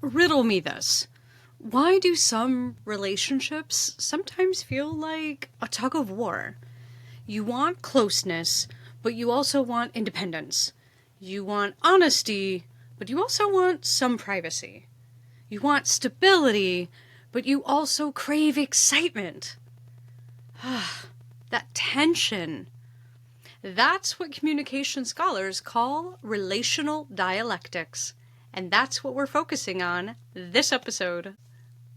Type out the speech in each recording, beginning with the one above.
Riddle me this. Why do some relationships sometimes feel like a tug of war? You want closeness, but you also want independence. You want honesty, but you also want some privacy. You want stability, but you also crave excitement. That tension. That's what communication scholars call relational dialectics. And that's what we're focusing on this episode.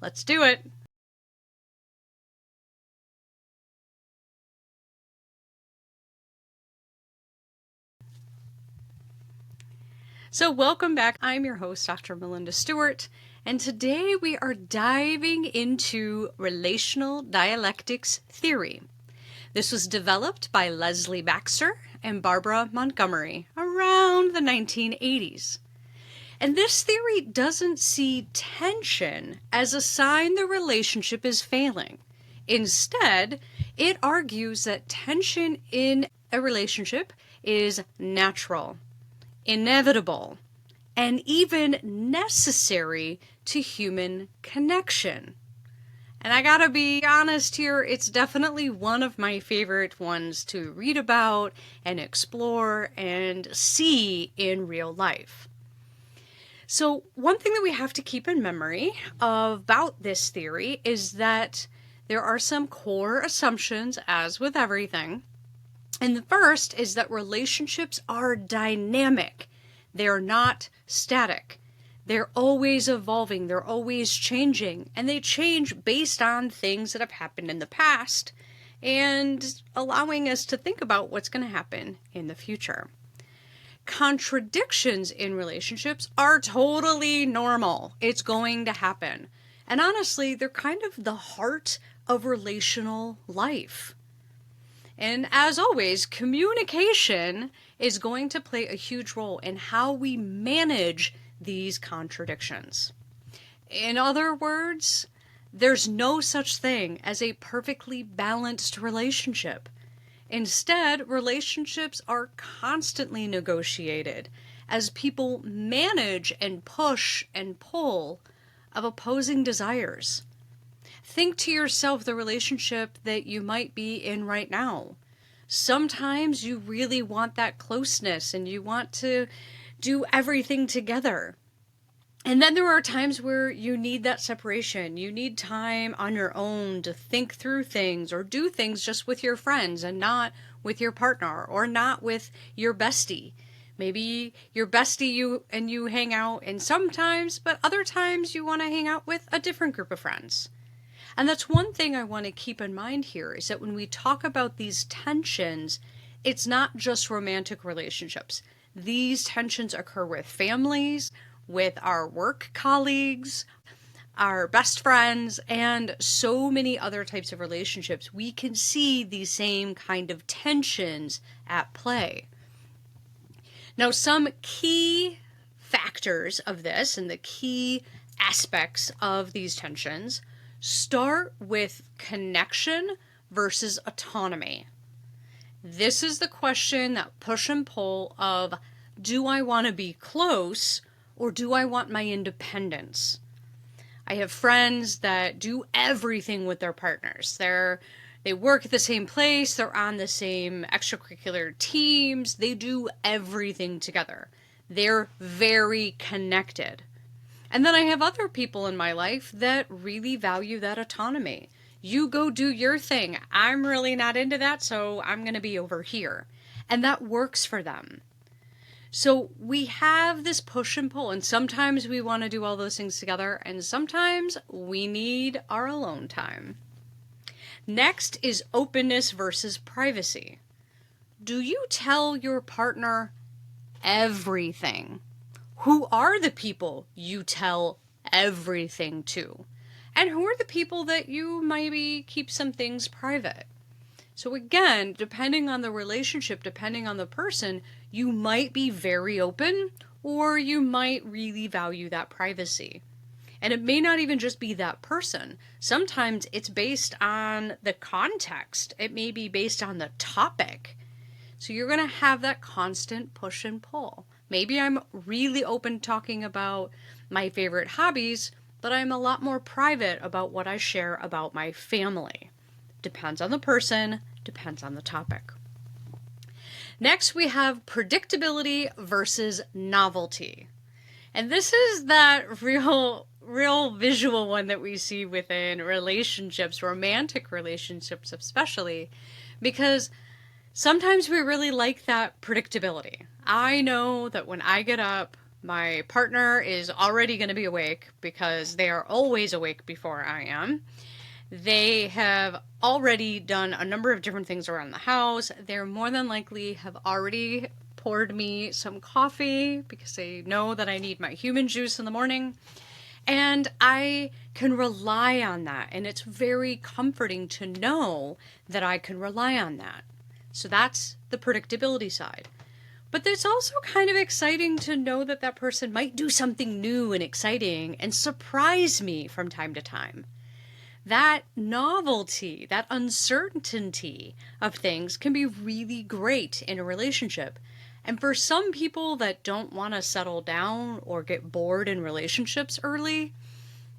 Let's do it. So welcome back. I'm your host, Dr. Malynnda Stewart, and today we are diving into Relational Dialectics Theory. This was developed by Leslie Baxter and Barbara Montgomery around the 1980s. And this theory doesn't see tension as a sign the relationship is failing. Instead, it argues that tension in a relationship is natural, inevitable, and even necessary to human connection. And I gotta be honest here, it's definitely one of my favorite ones to read about and explore and see in real life. So one thing that we have to keep in memory about this theory is that there are some core assumptions, as with everything. And the first is that relationships are dynamic. They're not static. They're always evolving. They're always changing. And they change based on things that have happened in the past and allowing us to think about what's going to happen in the future. Contradictions in relationships are totally normal. It's going to happen. And honestly, they're kind of the heart of relational life. And as always, communication is going to play a huge role in how we manage these contradictions. In other words, there's no such thing as a perfectly balanced relationship. Instead, relationships are constantly negotiated as people manage and push and pull of opposing desires. Think to yourself the relationship that you might be in right now. Sometimes you really want that closeness and you want to do everything together. And then there are times where you need that separation. You need time on your own to think through things or do things just with your friends and not with your partner or not with your bestie. Maybe your bestie you hang out and sometimes, but other times you want to hang out with a different group of friends. And that's one thing I want to keep in mind here is that when we talk about these tensions, it's not just romantic relationships. These tensions occur with families, with our work colleagues, our best friends, and so many other types of relationships. We can see these same kind of tensions at play. Now, some key factors of this and the key aspects of these tensions start with connection versus autonomy. This is the question, that push and pull of, do I want to be close or do I want my independence? I have friends that do everything with their partners. They work at the same place, they're on the same extracurricular teams, they do everything together. They're very connected. And then I have other people in my life that really value that autonomy. You go do your thing. I'm really not into that, so I'm going to be over here. And that works for them. So we have this push and pull, and sometimes we want to do all those things together, and sometimes we need our alone time. Next is openness versus privacy. Do you tell your partner everything? Who are the people you tell everything to? And who are the people that you maybe keep some things private? So again, depending on the relationship, depending on the person, you might be very open or you might really value that privacy. And it may not even just be that person. Sometimes it's based on the context. It may be based on the topic. So you're going to have that constant push and pull. Maybe I'm really open talking about my favorite hobbies, but I'm a lot more private about what I share about my family. Depends on the person, depends on the topic. Next, we have predictability versus novelty. And this is that real visual one that we see within relationships, romantic relationships especially, because sometimes we really like that predictability. I know that when I get up, my partner is already going to be awake because they are always awake before I am. They have already done a number of different things around the house. They're more than likely have already poured me some coffee because they know that I need my human juice in the morning. And I can rely on that. And it's very comforting to know that I can rely on that. So that's the predictability side. But it's also kind of exciting to know that that person might do something new and exciting and surprise me from time to time. That novelty, that uncertainty of things can be really great in a relationship. And for some people that don't want to settle down or get bored in relationships early,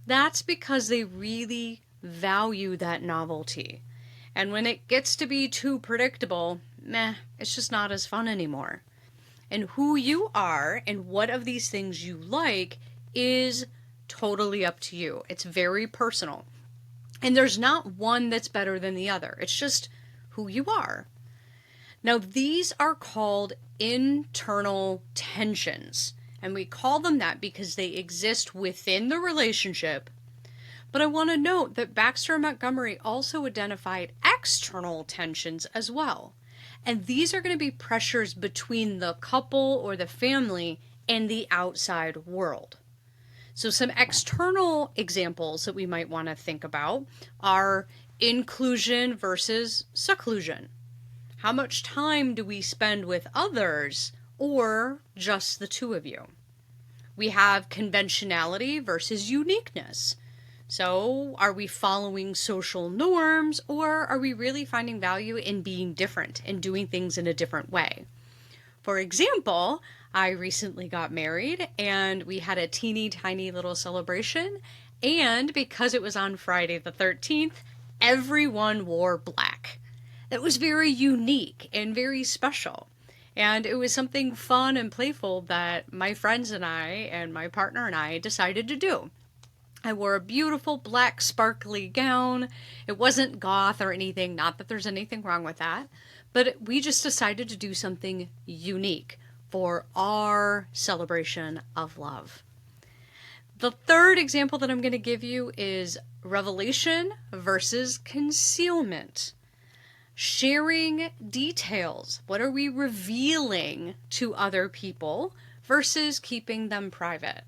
that's because they really value that novelty. And when it gets to be too predictable, it's just not as fun anymore. And who you are and what of these things you like is totally up to you. It's very personal. And there's not one that's better than the other. It's just who you are. Now, these are called internal tensions. And we call them that because they exist within the relationship. But I want to note that Baxter and Montgomery also identified external tensions as well. And these are going to be pressures between the couple or the family and the outside world. So some external examples that we might want to think about are inclusion versus seclusion. How much time do we spend with others or just the two of you? We have conventionality versus uniqueness. So are we following social norms or are we really finding value in being different and doing things in a different way? For example, I recently got married and we had a teeny tiny little celebration, and because it was on Friday the 13th, everyone wore black. That was very unique and very special. And it was something fun and playful that my friends and I and my partner and I decided to do. I wore a beautiful black sparkly gown. It wasn't goth or anything, not that there's anything wrong with that, but we just decided to do something unique for our celebration of love. The third example that I'm going to give you is revelation versus concealment. Sharing details. What are we revealing to other people versus keeping them private?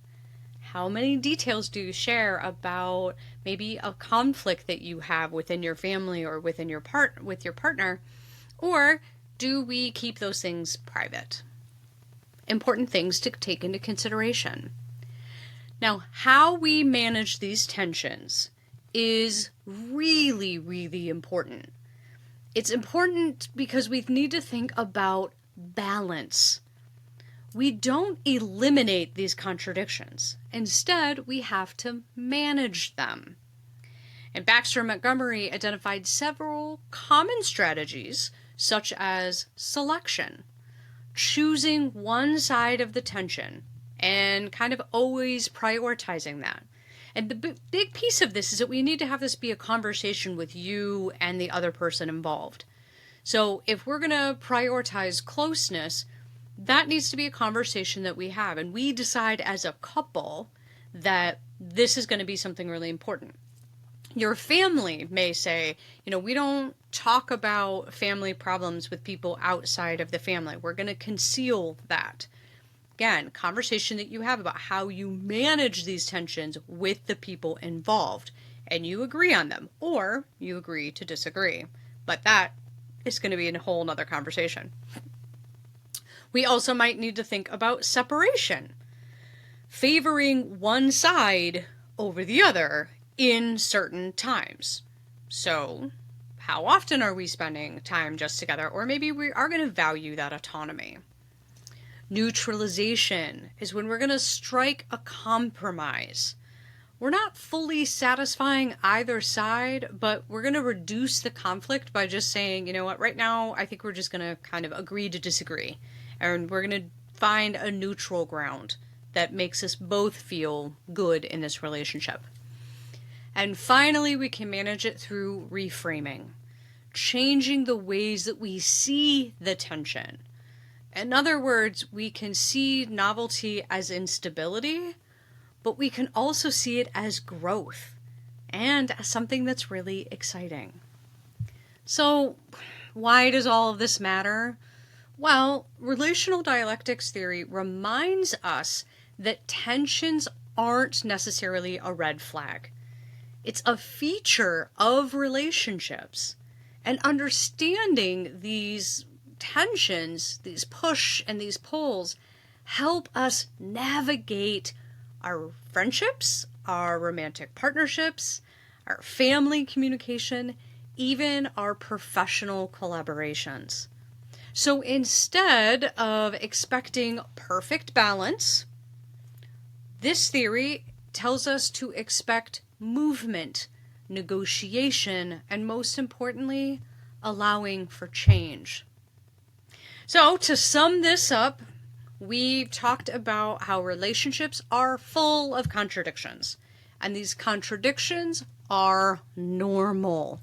How many details do you share about maybe a conflict that you have within your family or within your with your partner? Or do we keep those things private? Important things to take into consideration. Now, how we manage these tensions is really, really important. It's important because we need to think about balance. We don't eliminate these contradictions. Instead, we have to manage them. And Baxter and Montgomery identified several common strategies, such as selection, choosing one side of the tension, and kind of always prioritizing that. And the big piece of this is that we need to have this be a conversation with you and the other person involved. So if we're going to prioritize closeness, that needs to be a conversation that we have. And we decide as a couple that this is going to be something really important. Your family may say, we don't talk about family problems with people outside of the family. We're going to conceal that. Again, conversation that you have about how you manage these tensions with the people involved. And you agree on them, or you agree to disagree. But that is going to be a whole nother conversation. We also might need to think about separation. Favoring one side over the other in certain times. So, how often are we spending time just together? Or maybe we are going to value that autonomy. Neutralization is when we're going to strike a compromise. We're not fully satisfying either side, but we're going to reduce the conflict by just saying, you know what, right now I think we're just going to kind of agree to disagree. And we're going to find a neutral ground that makes us both feel good in this relationship. And finally, we can manage it through reframing, changing the ways that we see the tension. In other words, we can see novelty as instability, but we can also see it as growth and as something that's really exciting. So, why does all of this matter? Well, relational dialectics theory reminds us that tensions aren't necessarily a red flag. It's a feature of relationships. And understanding these tensions, these push and these pulls, help us navigate our friendships, our romantic partnerships, our family communication, even our professional collaborations. So instead of expecting perfect balance, this theory tells us to expect movement, negotiation, and most importantly, allowing for change. So to sum this up, we've talked about how relationships are full of contradictions, and these contradictions are normal.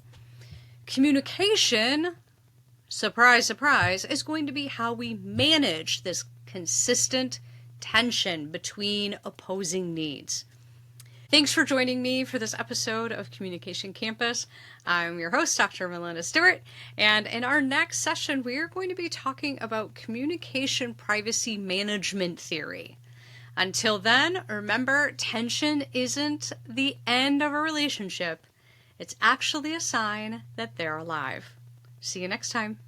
Communication, surprise, surprise, is going to be how we manage this consistent tension between opposing needs. Thanks for joining me for this episode of Communication Campus. I'm your host, Dr. Malynnda Stewart, and in our next session, we are going to be talking about communication privacy management theory. Until then, remember, tension isn't the end of a relationship. It's actually a sign that they're alive. See you next time.